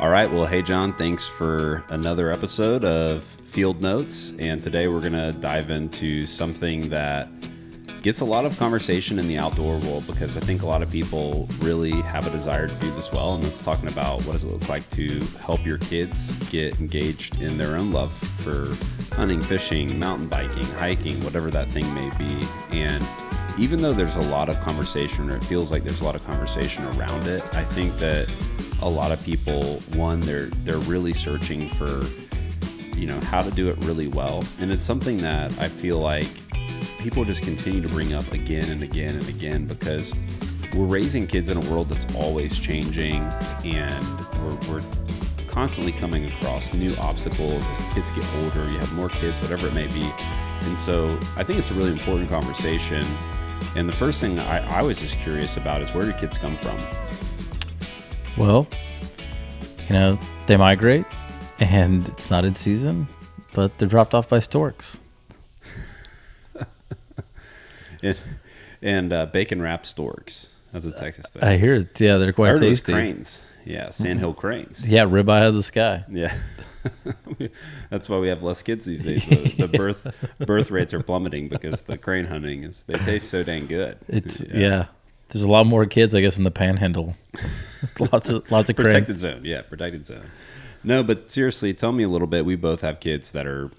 All right. Well, hey, John, thanks for another episode of Field Notes. And today we're going to dive into something that gets a lot of conversation in the outdoor world because I think a lot of people really have a desire to do this well. And it's talking about what does it look like to help your kids get engaged in their own love for hunting, fishing, mountain biking, hiking, whatever that thing may be. And even though there's a lot of conversation, or it feels like there's a lot of conversation around it, I think that a lot of people, one, they're really searching for, how to do it really well. And it's something that I feel like people just continue to bring up again and again and again because we're raising kids in a world that's always changing, and we're constantly coming across new obstacles as kids get older. You have more kids, whatever it may be. And so I think it's a really important conversation. And the first thing I was just curious about is, where do kids come from? Well, they migrate and it's not in season, but they're dropped off by storks. and bacon wrapped storks. That's a Texas thing. I hear it. Yeah, they're quite tasty. Cranes. Yeah, sandhill cranes. Yeah, ribeye of the sky. Yeah. That's why we have less kids these days. The birth rates are plummeting because the crane hunting they taste so dang good. Yeah. There's a lot more kids, I guess, in the panhandle. lots of protected crane. zone. Yeah, protected zone. No, but seriously, tell me a little bit. We both have kids that are.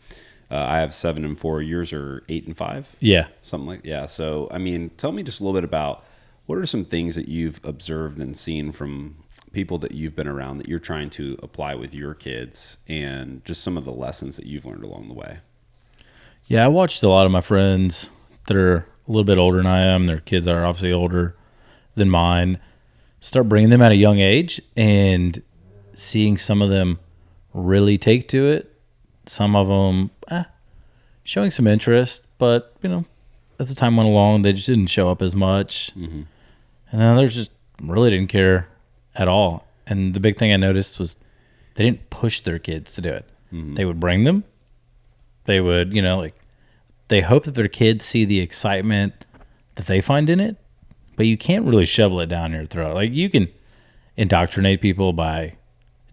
I have 7 and 4. Yours are 8 and 5. Yeah, something like So, tell me just a little bit about what are some things that you've observed and seen from people that you've been around that you're trying to apply with your kids, and just some of the lessons that you've learned along the way. Yeah, I watched a lot of my friends that are a little bit older than I am. Their kids are obviously older than mine. Start bringing them at a young age and seeing some of them really take to it. Some of them showing some interest, but, as the time went along, they just didn't show up as much. Mm-hmm. And others just really didn't care at all. And the big thing I noticed was they didn't push their kids to do it. Mm-hmm. They would bring them. They would, they hope that their kids see the excitement that they find in it, but you can't really shovel it down your throat. Like, you can indoctrinate people by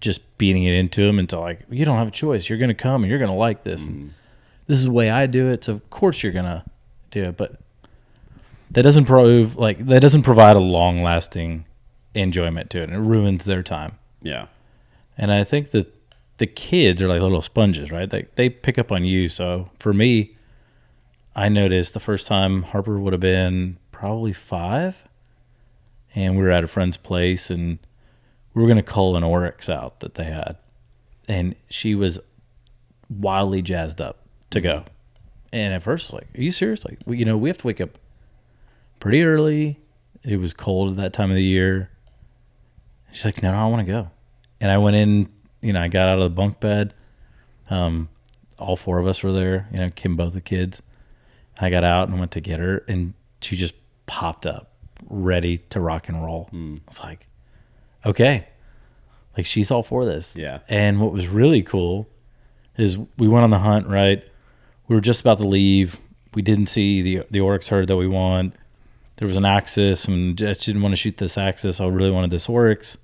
just beating it into them until, you don't have a choice. You're going to come and you're going to like this. Mm-hmm. And this is the way I do it, so of course you're going to do it. But that doesn't provide a long-lasting enjoyment to it, and it ruins their time. Yeah. And I think that the kids are like little sponges, right? They pick up on you. So for me, I noticed the first time Harper would have been probably 5, and we were at a friend's place, and we were going to cull an oryx out that they had, and she was wildly jazzed up to go. And at first, are you serious? We have to wake up pretty early. It was cold at that time of the year. She's like, no, I want to go. And I went in, I got out of the bunk bed. All 4 of us were there, Kim, both the kids. I got out and went to get her, and she just popped up ready to rock and roll. I was like, okay. She's all for this. Yeah. And what was really cool is we went on the hunt, right? We were just about to leave. We didn't see the oryx herd that we want. There was an axis, and I didn't want to shoot this axis. I really wanted this oryx.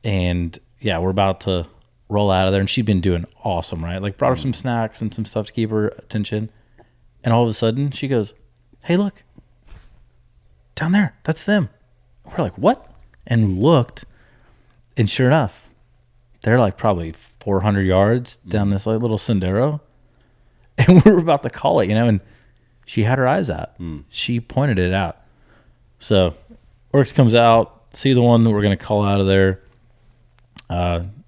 And, yeah, we're about to roll out of there. And she'd been doing awesome, right? Brought her some snacks and some stuff to keep her attention. And all of a sudden, she goes, hey, look. Down there. That's them. We're like, what? And looked. And sure enough, they're probably 400 yards down this little sendero. And we were about to call it, and she had her eyes out. She pointed it out. So oryx comes out, see the one that we're going to call out of there,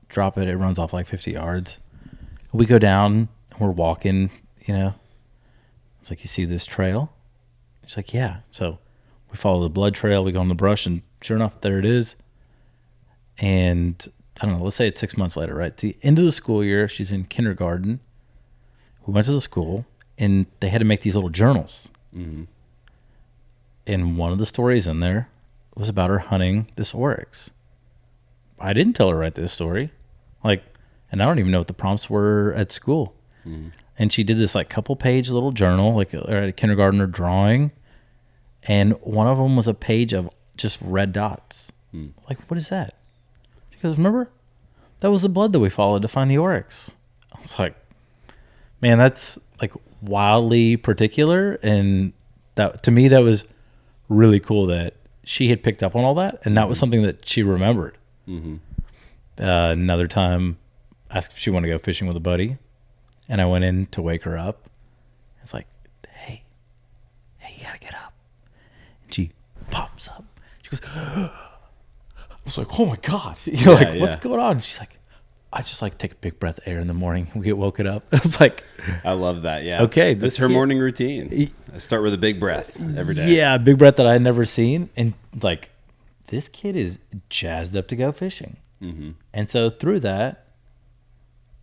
drop it. It runs off 50 yards. We go down, and we're walking, It's like, you see this trail? She's like, yeah. So we follow the blood trail. We go in the brush, and sure enough, there it is. And I don't know, let's say it's 6 months later, right? At the end of the school year, she's in kindergarten. We went to the school, and they had to make these little journals. Mm-hmm. And one of the stories in there was about her hunting this oryx. I didn't tell her to write this story. And I don't even know what the prompts were at school. Mm-hmm. And she did this couple-page little journal, a kindergartner drawing. And one of them was a page of just red dots. What is that? She goes, remember? that was the blood that we followed to find the oryx. I was like, man, that's like wildly particular. And that, to me, that was really cool that she had picked up on all that. And that was something that she remembered. Mm-hmm. Another time, asked if she wanted to go fishing with a buddy. And I went in to wake her up. It's like, hey, you got to get up. And she pops up. She goes, I was like, oh my God. You're like, what's going on? She's like, I just like take a big breath of air in the morning. We get woken up. I was like, I love that. Yeah. Okay. That's her morning routine. I start with a big breath every day. Yeah. Big breath that I had never seen. And like, this kid is jazzed up to go fishing. Mm-hmm. And so through that,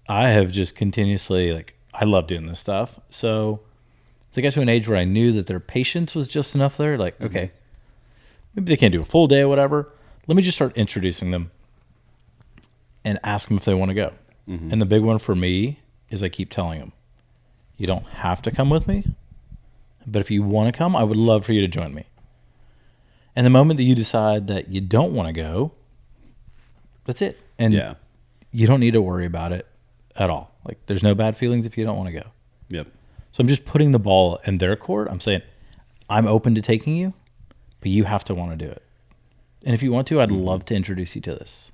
I have just continuously, like, I love doing this stuff. So I got to an age where I knew that their patience was just enough there. Like, okay, maybe they can't do a full day or whatever. Let me just start introducing them and ask them if they want to go. Mm-hmm. And the big one for me is I keep telling them, you don't have to come with me, but if you want to come, I would love for you to join me. And the moment that you decide that you don't want to go, that's it. And you don't need to worry about it at all. Like, there's no bad feelings if you don't want to go. Yep. So I'm just putting the ball in their court. I'm saying, I'm open to taking you, but you have to want to do it. And if you want to, I'd love to introduce you to this.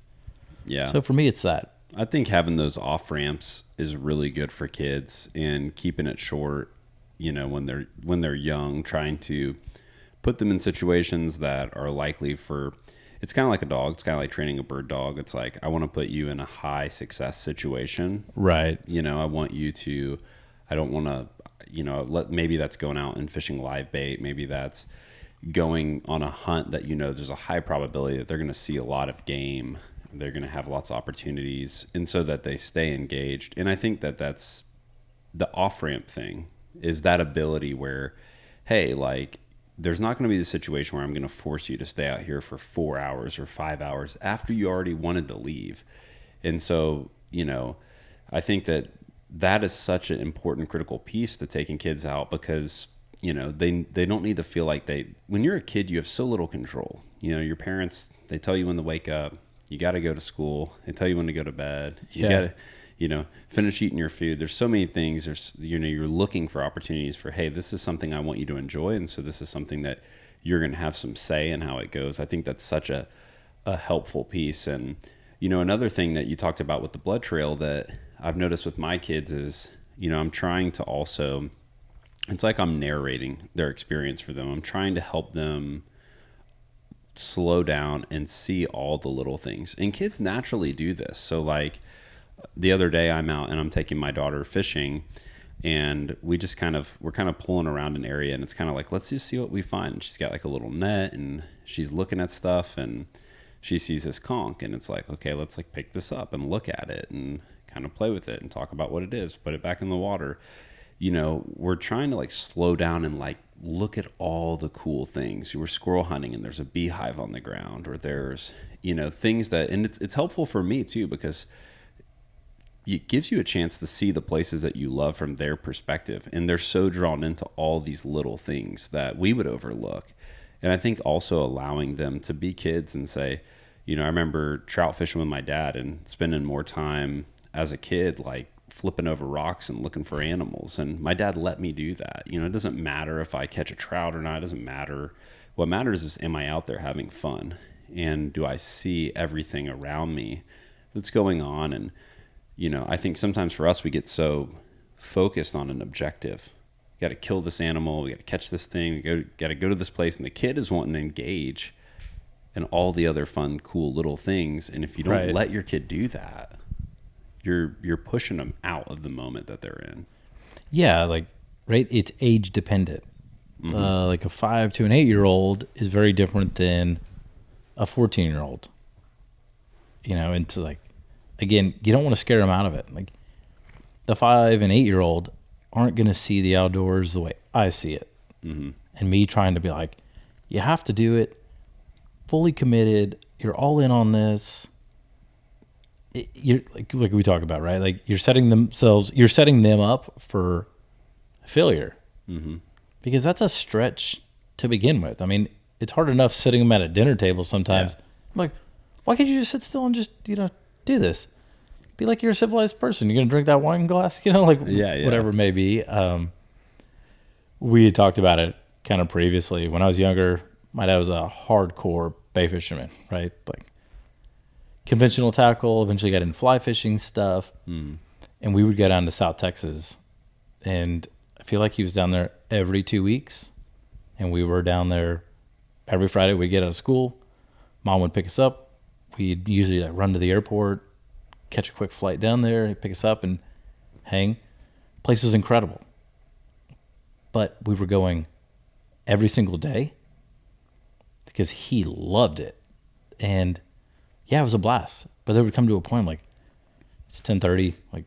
Yeah. So for me, it's that. I think having those off ramps is really good for kids, and keeping it short, you know, when they're young, trying to put them in situations that are likely for, it's kind of like a dog. It's kind of like training a bird dog. It's like, I want to put you in a high success situation. Right. You know, I want you to, I don't want to, you know, maybe that's going out and fishing live bait. Maybe that's going on a hunt that, you know, there's a high probability that they're going to see a lot of game. They're going to have lots of opportunities, and so that they stay engaged. And I think that that's the off-ramp thing, is that ability where, hey, like, there's not going to be the situation where I'm going to force you to stay out here for 4 hours or 5 hours after you already wanted to leave. And so, you know, I think that that is such an important, critical piece to taking kids out, because, you know, they don't need to feel like when you're a kid, you have so little control. You know, your parents, they tell you when to wake up. You got to go to school. They tell you when to go to bed. You got to, you know, finish eating your food. There's so many things. There's, you know, you're looking for opportunities for, hey, this is something I want you to enjoy. And so this is something that you're going to have some say in how it goes. I think that's such a helpful piece. And, you know, another thing that you talked about with the blood trail that I've noticed with my kids is, you know, I'm trying to also, it's like I'm narrating their experience for them. I'm trying to help them slow down and see all the little things. And kids naturally do this. So like the other day I'm out and I'm taking my daughter fishing, and we're kind of pulling around an area, and it's kind of like, let's just see what we find. And she's got like a little net, and she's looking at stuff, and she sees this conch, and it's like, okay, let's like pick this up and look at it and kind of play with it and talk about what it is, put it back in the water. You know, we're trying to like slow down and like look at all the cool things. We're squirrel hunting and there's a beehive on the ground, or there's, you know, things that, and it's helpful for me too, because it gives you a chance to see the places that you love from their perspective. And they're so drawn into all these little things that we would overlook. And I think also allowing them to be kids and say, you know, I remember trout fishing with my dad and spending more time as a kid, like flipping over rocks and looking for animals. And my dad let me do that. You know, it doesn't matter if I catch a trout or not. It doesn't matter. What matters is, am I out there having fun? And do I see everything around me that's going on? And, you know, I think sometimes for us, we get so focused on an objective. We got to kill this animal. We got to catch this thing. We got to go to this place. And the kid is wanting to engage in all the other fun, cool little things. And if you don't let your kid do that, you're pushing them out of the moment that they're in. Yeah, like, right? It's age dependent. Mm-hmm. Like a 5 to an 8-year-old is very different than a 14-year-old. You know, and to like, again, you don't want to scare them out of it. Like, the 5 and 8-year-old aren't going to see the outdoors the way I see it. Mm-hmm. And me trying to be like, you have to do it, fully committed, you're all in on this. You're like we talk about, right? Like, you're setting them up for failure. Mm-hmm. Because that's a stretch to begin with. I mean, it's hard enough sitting them at a dinner table sometimes. Yeah. I'm like, why can't you just sit still and just, you know, do this? be like you're a civilized person. You're gonna drink that wine glass, like Yeah. whatever it may be. We had talked about it kind of previously. When I was younger, my dad was a hardcore bay fisherman, right? Like conventional tackle. Eventually got into fly fishing stuff, and we would go down to South Texas, and I feel like he was down there every 2 weeks, and we were down there every Friday. We'd get out of school, Mom would pick us up. We'd usually like run to the airport, catch a quick flight down there, he'd pick us up and hang. Place was incredible, but we were going every single day because he loved it. And yeah, it was a blast. But there would come to a point like it's 10:30. Like,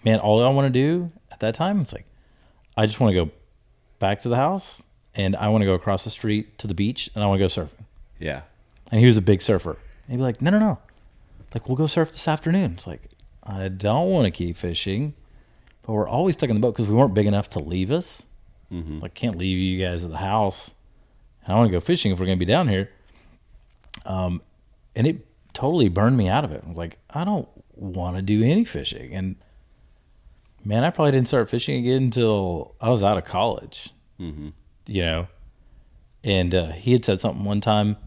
man, all I want to do at that time, it's like I just want to go back to the house and I want to go across the street to the beach and I want to go surfing. Yeah. And he was a big surfer. And he'd be like, no. Like, we'll go surf this afternoon. It's like, I don't want to keep fishing, but we're always stuck in the boat because we weren't big enough to leave us. Mm-hmm. Like, can't leave you guys at the house. And I want to go fishing if we're going to be down here. And it totally burned me out of it. I was like, I don't want to do any fishing. And man, I probably didn't start fishing again until I was out of college, Mm-hmm. And he had said something one time.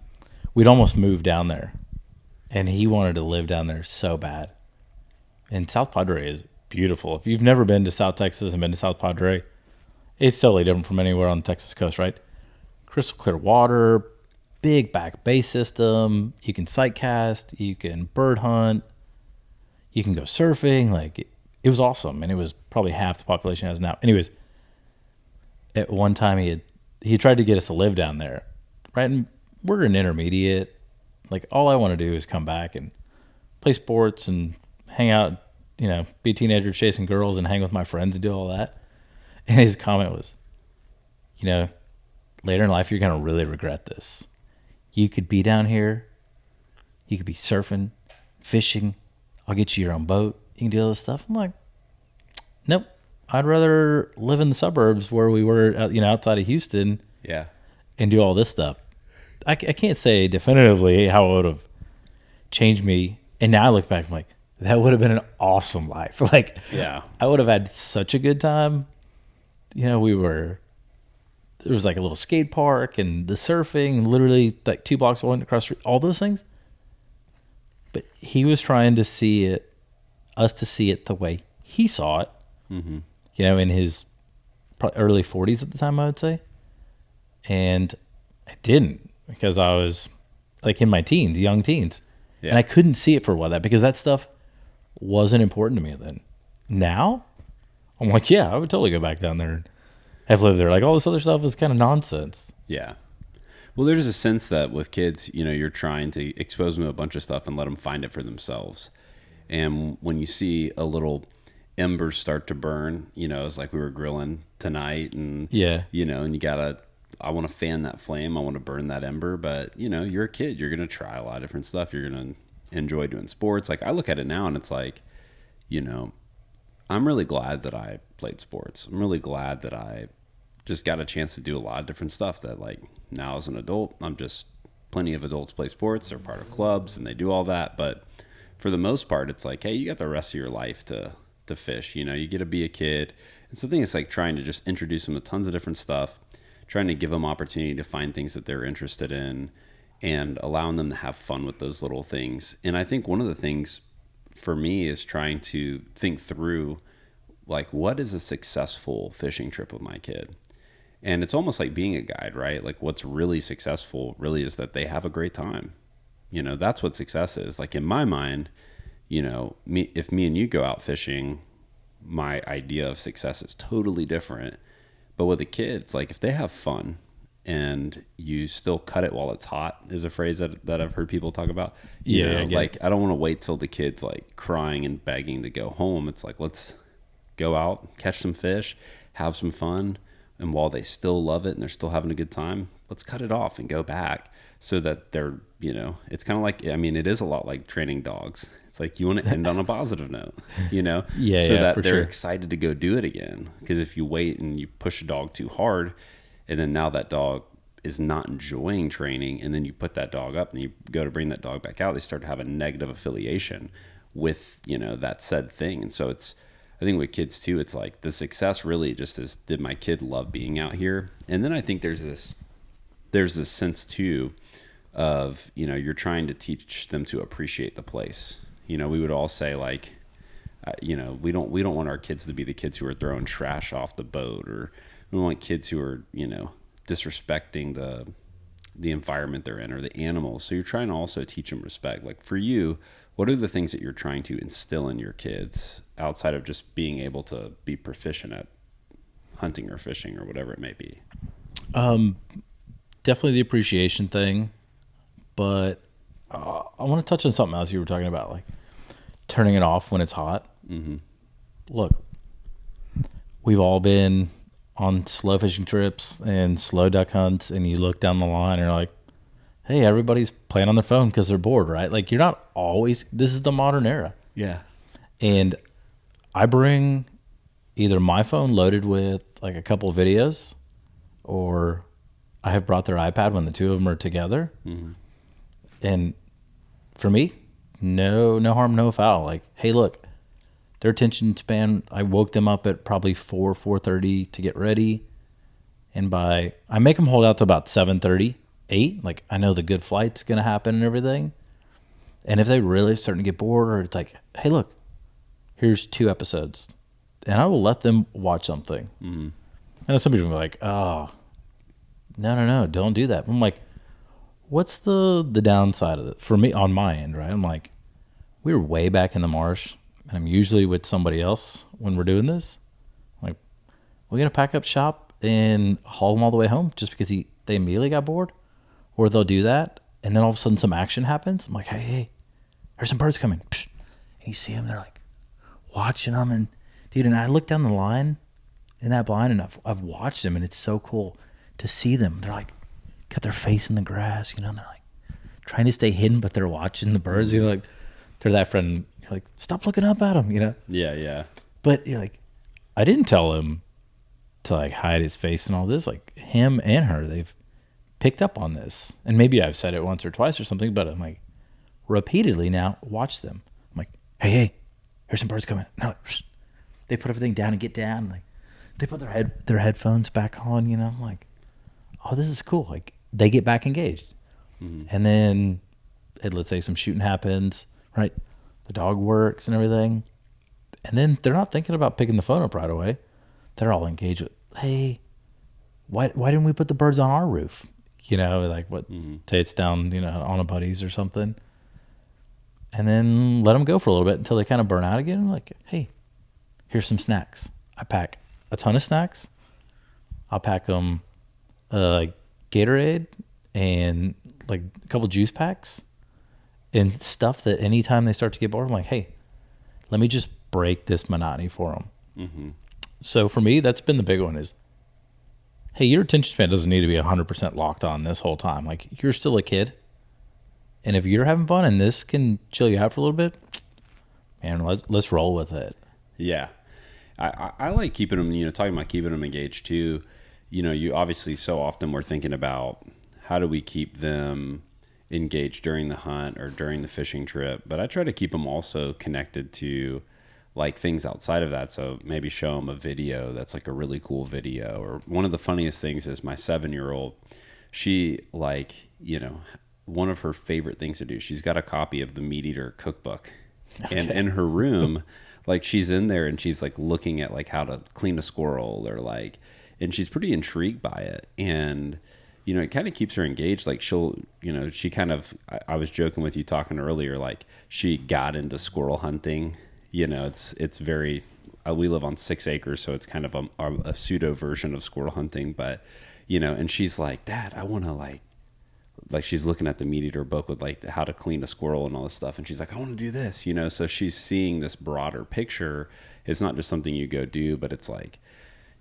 We'd almost moved down there, and he wanted to live down there so bad. And South Padre is beautiful. If you've never been to South Texas and been to South Padre, it's totally different from anywhere on the Texas coast, right? Crystal clear water, big back bay system. You can sight cast, you can bird hunt, you can go surfing. Like, it was awesome, and it was probably half the population it has now. Anyways, at one time he tried to get us to live down there, right? And we're an intermediate. Like, all I want to do is come back and play sports and hang out, be a teenager chasing girls and hang with my friends and do all that. And his comment was, later in life, you're going to really regret this. You could be down here. You could be surfing, fishing. I'll get you your own boat. You can do all this stuff. I'm like, nope. I'd rather live in the suburbs where we were, outside of Houston. Yeah. And do all this stuff. I can't say definitively how it would have changed me. And now I look back, I'm like, that would have been an awesome life. Like, Yeah. I would have had such a good time. There was like a little skate park and the surfing, literally like 2 blocks went across the street, all those things. But he was trying to see us to see it the way he saw it, Mm-hmm. in his early 40s at the time, I would say. And I didn't, because I was like in my teens, young teens. Yeah. And I couldn't see it for a while, because that stuff wasn't important to me then. Now, I'm like, yeah, I would totally go back down there and have lived there. Like, all this other stuff is kind of nonsense. Yeah. Well, there's a sense that with kids, you're trying to expose them to a bunch of stuff and let them find it for themselves. And when you see a little embers start to burn, it's like we were grilling tonight and, Yeah. and I want to fan that flame. I want to burn that ember, but you're a kid. You're going to try a lot of different stuff. You're going to enjoy doing sports. Like, I look at it now and it's like, I'm really glad that I played sports. I'm really glad that I just got a chance to do a lot of different stuff that, like, now as an adult, plenty of adults play sports. They're part of clubs and they do all that. But for the most part, it's like, hey, you got the rest of your life to fish. You get to be a kid. And so I think it's like trying to just introduce them to tons of different stuff, trying to give them opportunity to find things that they're interested in and allowing them to have fun with those little things. And I think one of the things for me is trying to think through, like, what is a successful fishing trip with my kid? And it's almost like being a guide, right? Like, what's really successful really is that they have a great time. That's what success is. Like, in my mind, if me and you go out fishing, my idea of success is totally different. But with a kid, it's like, if they have fun and you still cut it while it's hot is a phrase that I've heard people talk about. Yeah. I don't want to wait till the kid's like crying and begging to go home. It's like, let's go out, catch some fish, have some fun. And while they still love it and they're still having a good time, let's cut it off and go back so that they're, it's kind of like, it is a lot like training dogs. It's like, you want to end on a positive note, so that for they're sure. excited to go do it again. Because if you wait and you push a dog too hard, and then now that dog is not enjoying training, and then you put that dog up and you go to bring that dog back out, they start to have a negative affiliation. with, that said thing. And so I think with kids too, it's like the success really just is, did my kid love being out here? And then I think there's this sense too of, you're trying to teach them to appreciate the place. We would all say like, we don't want our kids to be the kids who are throwing trash off the boat, or we want kids who are, disrespecting the environment they're in or the animals. So you're trying to also teach them respect. Like for you, what are the things that you're trying to instill in your kids outside of just being able to be proficient at hunting or fishing or whatever it may be? Definitely the appreciation thing, but I want to touch on something else you were talking about, like turning it off when it's hot. Mm-hmm. Look, we've all been on slow fishing trips and slow duck hunts, and you look down the line and you're like, hey, everybody's playing on their phone because they're bored, right? Like, you're not always, this is the modern era. Yeah. And I bring either my phone loaded with like a couple of videos, or I have brought their iPad when the two of them are together. Mm-hmm. And for me, no harm, no foul. Like, hey, look, their attention span, I woke them up at probably 4:30 to get ready. And I make them hold out to about 7:30, 8. Like, I know the good flight's going to happen and everything. And if they really starting to get bored, or it's like, hey, look, here's 2 episodes. And I will let them watch something. Mm-hmm. I know some people are like, oh, no, don't do that. I'm like, what's the downside of it? For me, on my end, right? I'm like, we were way back in the marsh, and I'm usually with somebody else when we're doing this. Like, we're going to pack up shop and haul them all the way home just because they immediately got bored? Or they'll do that, and then all of a sudden some action happens. I'm like, hey, there's some birds coming. Psh. And you see them, they're like watching them. And dude, and I look down the line in that blind, and I've watched them, and it's so cool to see them. They're like, got their face in the grass, and they're like trying to stay hidden, but they're watching the birds. Like, they're that friend. You're like, stop looking up at them, Yeah. But you're like, I didn't tell him to like hide his face and all this. Like, him and her, they've picked up on this. And maybe I've said it once or twice or something, but I'm like, repeatedly now, watch them. I'm like, hey, here's some birds coming. Now, they put everything down and get down. Like, they put their headphones back on. I'm like, oh, this is cool. Like, they get back engaged. Mm-hmm. And then, let's say some shooting happens, right? The dog works and everything. And then they're not thinking about picking the phone up right away. They're all engaged with, hey, why didn't we put the birds on our roof? Like what, mm-hmm. say it's down, on a buddy's or something. And then let them go for a little bit until they kind of burn out again. I'm like, hey, here's some snacks. I pack a ton of snacks. I'll pack them Gatorade and like a couple juice packs and stuff that anytime they start to get bored, I'm like, hey, let me just break this monotony for them. Mm-hmm. So for me, that's been the big one is, hey, your attention span doesn't need to be 100% locked on this whole time. Like, you're still a kid. And if you're having fun and this can chill you out for a little bit, man, let's roll with it. Yeah. I like keeping them, talking about keeping them engaged too. You obviously so often we're thinking about how do we keep them engaged during the hunt or during the fishing trip. But I try to keep them also connected to like things outside of that. So maybe show them a video that's like a really cool video. Or one of the funniest things is my 7-year-old, she one of her favorite things to do, she's got a copy of the Meat Eater cookbook. Okay. And in her room, like she's in there and she's like looking at like how to clean a squirrel or like, and she's pretty intrigued by it. And, it kind of keeps her engaged. Like she'll, she kind of, I was joking with you talking earlier, like she got into squirrel hunting. It's very, we live on 6 acres, so it's kind of a pseudo version of squirrel hunting, but, and she's like, Dad, I want to like she's looking at the Meat Eater book with like how to clean a squirrel and all this stuff. And she's like, I want to do this, so she's seeing this broader picture. It's not just something you go do, but it's like,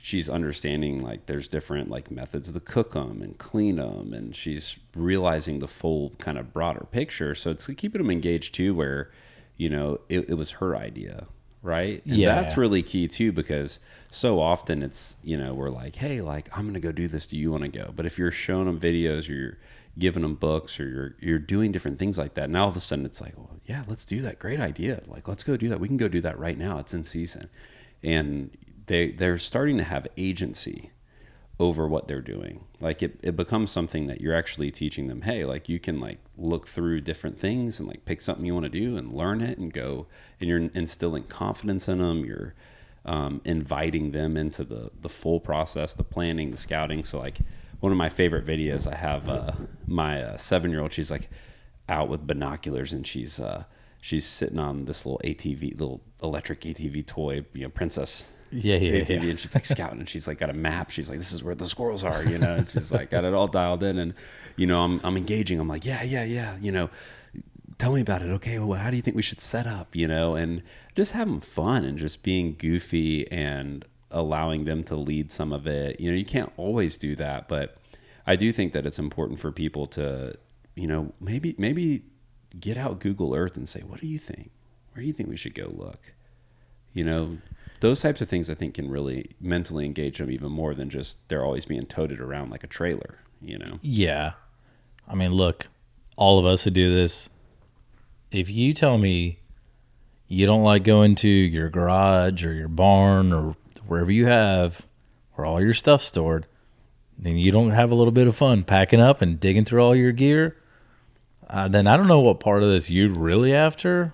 she's understanding like there's different like methods to cook them and clean them. And she's realizing the full kind of broader picture. So it's keeping them engaged too, where, it was her idea. Right. And that's really key too, because so often it's, we're like, hey, like, I'm going to go do this. Do you want to go? But if you're showing them videos or you're giving them books, or you're doing different things like that. Now all of a sudden it's like, well, yeah, let's do that. Great idea. Like, let's go do that. We can go do that right now. It's in season. And they're starting to have agency over what they're doing. Like it becomes something that you're actually teaching them. Hey, like you can like look through different things and like pick something you want to do and learn it and go, and you're instilling confidence in them. You're inviting them into the full process, the planning, the scouting. So like one of my favorite videos, I have my 7-year-old, she's like out with binoculars, and she's sitting on this little electric ATV toy, princess ATV, and she's like scouting, and she's like got a map. She's like, this is where the squirrels are, and she's like got it all dialed in, and I'm engaging. I'm like, yeah, tell me about it. Okay, well, how do you think we should set up, and just having fun and just being goofy and allowing them to lead some of it. You can't always do that, but I do think that it's important for people to, maybe get out Google Earth and say, what do you think? Where do you think we should go look? Those types of things I think can really mentally engage them even more than just they're always being toted around like a trailer, Yeah. I mean, look, all of us who do this, if you tell me you don't like going to your garage or your barn or wherever you have where all your stuff's stored, then you don't have a little bit of fun packing up and digging through all your gear, then I don't know what part of this you're really after.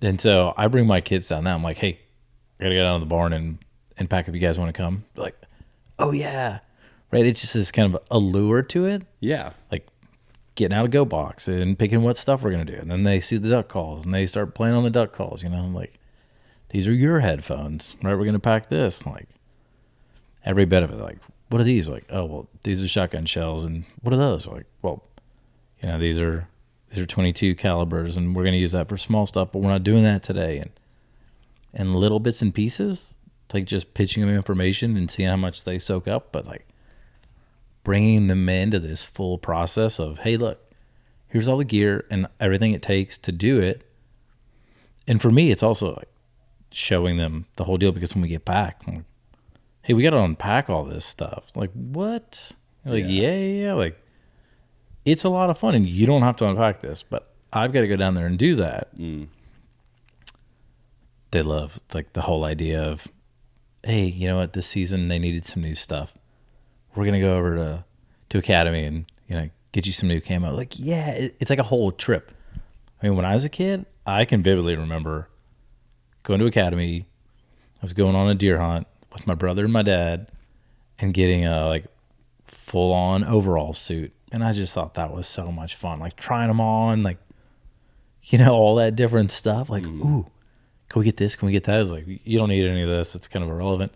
And so I bring my kids down there. I'm like, hey, I gotta get out of the barn and pack up. You guys want to come? They're like, oh yeah, right. It's just this kind of allure to it. Yeah, like getting out of Go Box and picking what stuff we're gonna do, and then they see the duck calls and they start playing on the duck calls. I'm like, these are your headphones, right? We're gonna pack this. Like every bit of it. Like, what are these? Like, oh well, these are shotgun shells, and what are those? Like, well, these are 22 calibers, and we're gonna use that for small stuff, but we're not doing that today. And little bits and pieces, like just pitching them information and seeing how much they soak up, but like bringing them into this full process of, hey, look, here's all the gear and everything it takes to do it. And for me, it's also like showing them the whole deal, because when we get back, I'm like, hey, we got to unpack all this stuff. Like, what? Like, yeah. Like, it's a lot of fun, and you don't have to unpack this, but I've got to go down there and do that. They love like the whole idea of, hey, you know what? This season they needed some new stuff. We're gonna go over to Academy and get you some new camo. Like, yeah, it's like a whole trip. I mean, when I was a kid, I can vividly remember going to Academy. I was going on a deer hunt with my brother and my dad, and getting a like full on overall suit, and I just thought that was so much fun. Like trying them on, like all that different stuff. Like, ooh. Can we get this? Can we get that? I was like, you don't need any of this. It's kind of irrelevant.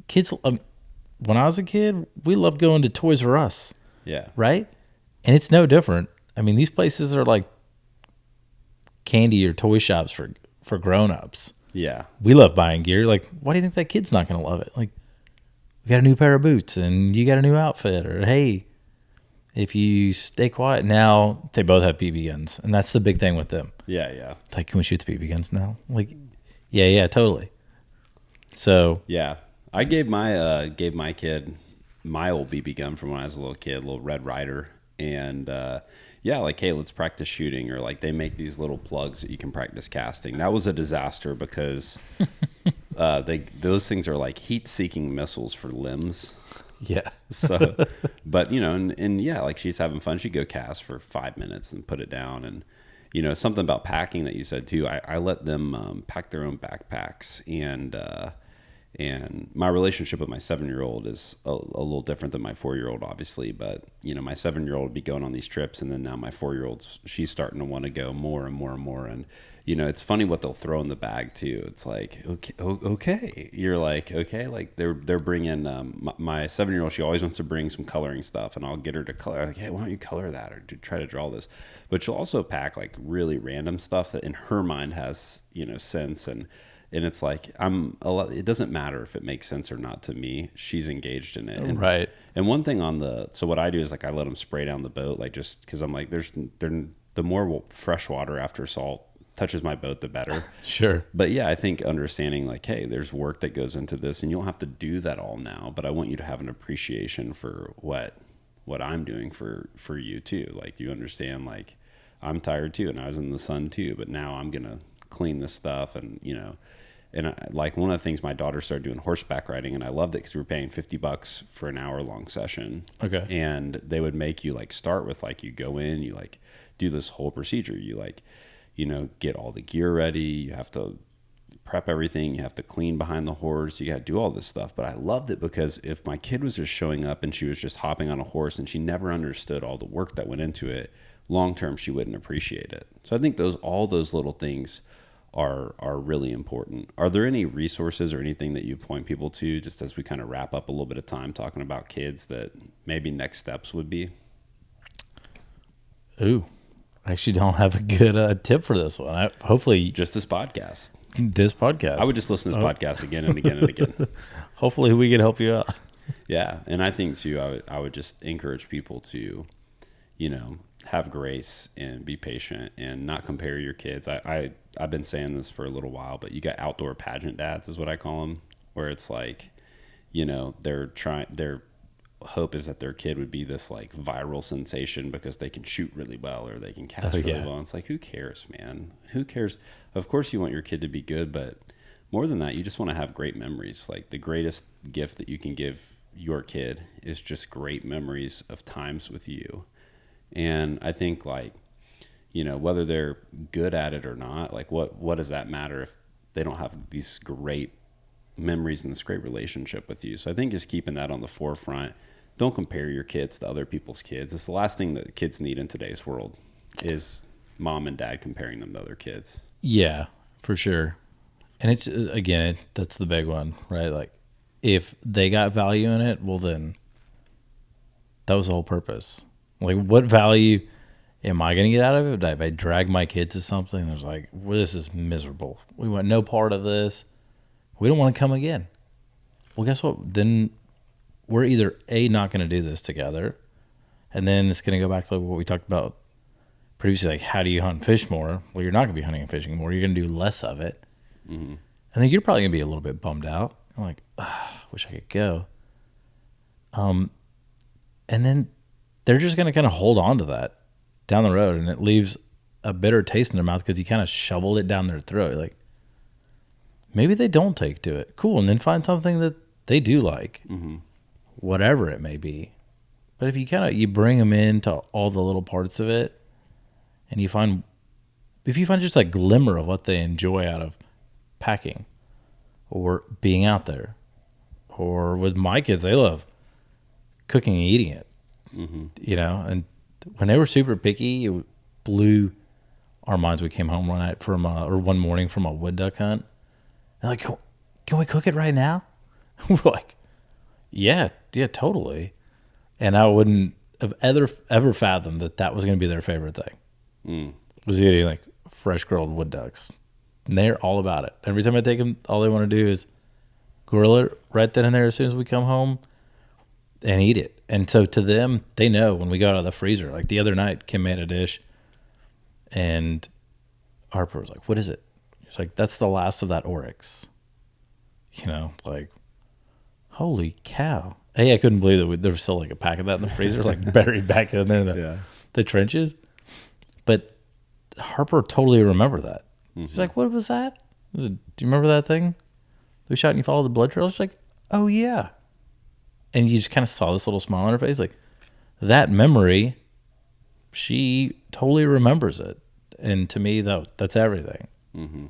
Kids, when I was a kid, we loved going to Toys R Us. Yeah. Right? And it's no different. I mean, these places are like candy or toy shops for grown-ups. Yeah. We love buying gear. Like, why do you think that kid's not going to love it? Like, we got a new pair of boots and you got a new outfit. Or, hey, if you stay quiet. Now they both have BB guns, and that's the big thing with them. Yeah. Like, can we shoot the BB guns now? Like, yeah, totally. So yeah, I gave my kid my old BB gun from when I was a little kid, little Red Ryder, and like, hey, let's practice shooting, or like they make these little plugs that you can practice casting. That was a disaster because those things are like heat-seeking missiles for limbs. Yeah. So, but and yeah, like she's having fun. She'd go cast for 5 minutes and put it down. And, something about packing that you said too, I let them pack their own backpacks, and my relationship with my 7-year-old is a little different than my 4-year-old, obviously. But, my 7-year-old would be going on these trips, and then now my 4-year-old, she's starting to want to go more and more and more. And, it's funny what they'll throw in the bag too. It's like, okay. You're like, okay, like they're bringing, my 7-year-old, she always wants to bring some coloring stuff, and I'll get her to color. Like, hey, why don't you color that, or try to draw this? But she'll also pack like really random stuff that in her mind has, sense. And it's like, it doesn't matter if it makes sense or not to me. She's engaged in it. And, right. And one thing so what I do is like, I let them spray down the boat, like just cause I'm like, the more fresh water after salt touches my boat, the better. Sure. But yeah, I think understanding like, hey, there's work that goes into this, and you don't have to do that all now, but I want you to have an appreciation for what what I'm doing for you too. Like, you understand, like, I'm tired too, and I was in the sun too, but now I'm gonna clean this stuff, and like, one of the things, my daughter started doing horseback riding, and I loved it because we were paying $50 for an hour-long session. Okay. And they would make you, like, start with, like, you go in, you, like, do this whole procedure. You, like, get all the gear ready. You have to prep everything. You have to clean behind the horse. You got to do all this stuff. But I loved it because if my kid was just showing up and she was just hopping on a horse and she never understood all the work that went into it, long term, she wouldn't appreciate it. So I think all those little things are really important. Are there any resources or anything that you point people to, just as we kind of wrap up a little bit of time talking about kids, that maybe next steps would be? Ooh, I actually don't have a good tip for this one. Hopefully Just this podcast. I would just listen to this podcast again and again and again. Hopefully we can help you out. Yeah. And I think too, I would just encourage people to, have grace and be patient and not compare your kids. I've been saying this for a little while, but you got outdoor pageant dads is what I call them, where it's like, their hope is that their kid would be this, like, viral sensation because they can shoot really well or they can cast really well. And it's like, who cares, man? Who cares? Of course you want your kid to be good, but more than that, you just want to have great memories. Like, the greatest gift that you can give your kid is just great memories of times with you. And I think, like, whether they're good at it or not, like, what does that matter if they don't have these great memories and this great relationship with you? So I think just keeping that on the forefront. Don't compare your kids to other people's kids. It's the last thing that kids need in today's world, is mom and dad comparing them to other kids. Yeah, for sure. And it's, again, that's the big one, right? Like, if they got value in it, well, then that was the whole purpose. Like, what value am I going to get out of it? If I drag my kids to something that's like, well, this is miserable, we want no part of this, we don't want to come again. Well, guess what? Then we're either not going to do this together, and then it's going to go back to what we talked about previously, like, how do you hunt and fish more? Well, you're not going to be hunting and fishing more. You're going to do less of it. Mm-hmm. And then you're probably going to be a little bit bummed out. I'm like, wish I could go. And then they're just going to kind of hold on to that down the road, and it leaves a bitter taste in their mouth because you kind of shoveled it down their throat. Like, maybe they don't take to it. Cool. And then find something that they do like, whatever it may be. But if you bring them into all the little parts of it, and if you find just a glimmer of what they enjoy out of packing or being out there, or with my kids, they love cooking and eating it, and when they were super picky, it blew our minds. We came home one night one morning from a wood duck hunt. They're like, can we cook it right now? We're like, yeah, totally. And I wouldn't have ever fathomed that was going to be their favorite thing. Was eating, like, fresh grilled wood ducks. And they're all about it. Every time I take them, all they want to do is grill it right then and there as soon as we come home and eat it. And so to them, they know when we go out of the freezer. Like, the other night, Kim made a dish, and Harper was like, what is it? She's like, that's the last of that oryx. Like, holy cow. I couldn't believe that there was still, like, a pack of that in the freezer, like, buried back in there in the trenches. But Harper totally remembered that. She's like, what was that? Do you remember that thing we shot and you followed the blood trail? She's like, oh, yeah. And you just kind of saw this little smile on her face. Like, that memory, she totally remembers it. And to me, that's everything. Mm-hmm.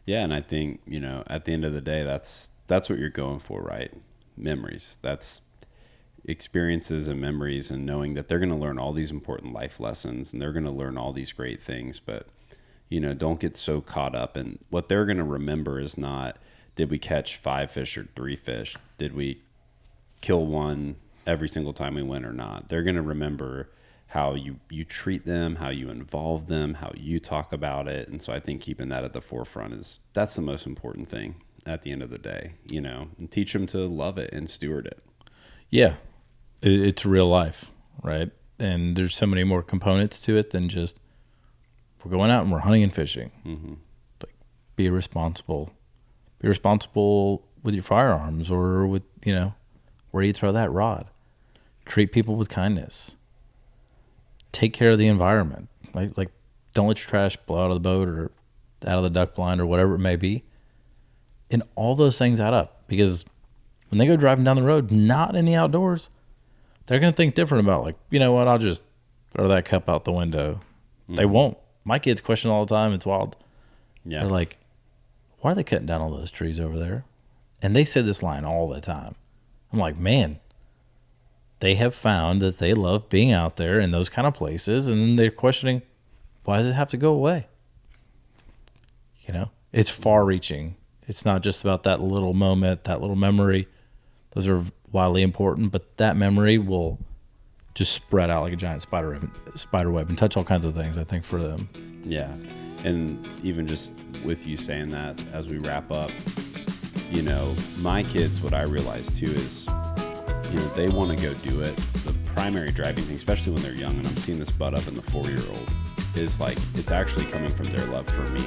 Yeah, and I think, at the end of the day, that's what you're going for, right? Memories. That's experiences and memories, and knowing that they're going to learn all these important life lessons, and they're going to learn all these great things. But, don't get so caught up. And what they're going to remember is not, did we catch 5 fish or 3 fish? Did we kill one every single time we went or not? They're going to remember how you treat them, how you involve them, how you talk about it. And so I think keeping that at the forefront that's the most important thing at the end of the day, and teach them to love it and steward it. Yeah. It's real life, right? And there's so many more components to it than just, we're going out and we're hunting and fishing. Mm-hmm. Like, be responsible. Be responsible with your firearms, or with, where you throw that rod. treat people with kindness, take care of the environment. Like don't let your trash blow out of the boat or out of the duck blind or whatever it may be. And all those things add up, because when they go driving down the road, not in the outdoors, they're going to think different about, like, you know what, I'll just throw that cup out the window. Mm-hmm. They won't. My kids question all the time. It's wild. Yeah. They're like, why are they cutting down all those trees over there? And they say this line all the time. I'm like, man, they have found that they love being out there in those kind of places. And then they're questioning, why does it have to go away? You know, it's far reaching. It's not just about that little moment, that little memory. Those are wildly important, but that memory will just spread out like a giant spider web and touch all kinds of things, I think, for them. Yeah. And even just with you saying that, as we wrap up, you know, my kids, what I realize too is, you know, they want to go do it. The primary driving thing, especially when they're young, and I'm seeing this butt up in the 4-year-old, is like, it's actually coming from their love for me.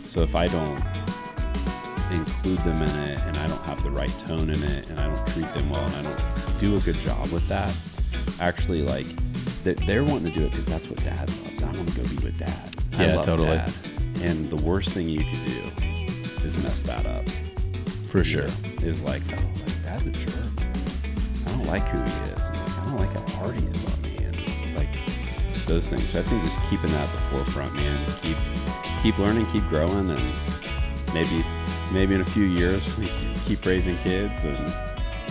So if I don't include them in it, and I don't have the right tone in it, and I don't treat them well, and I don't do a good job with that, actually, like, they're wanting to do it because that's what dad loves. I want to go be with dad. I love totally. Dad. And the worst thing you could do is mess that up. For sure. Is like, oh, like, dad's a jerk. I don't like who he is. And like, I don't like how hard he is on me. And like those things. So I think just keeping that at the forefront, man. Keep learning, keep growing, and maybe in a few years we keep raising kids, and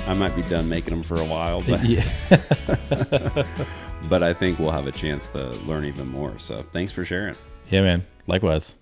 I might be done making them for a while, but yeah. But I think we'll have a chance to learn even more. So thanks for sharing. Yeah, man. Likewise.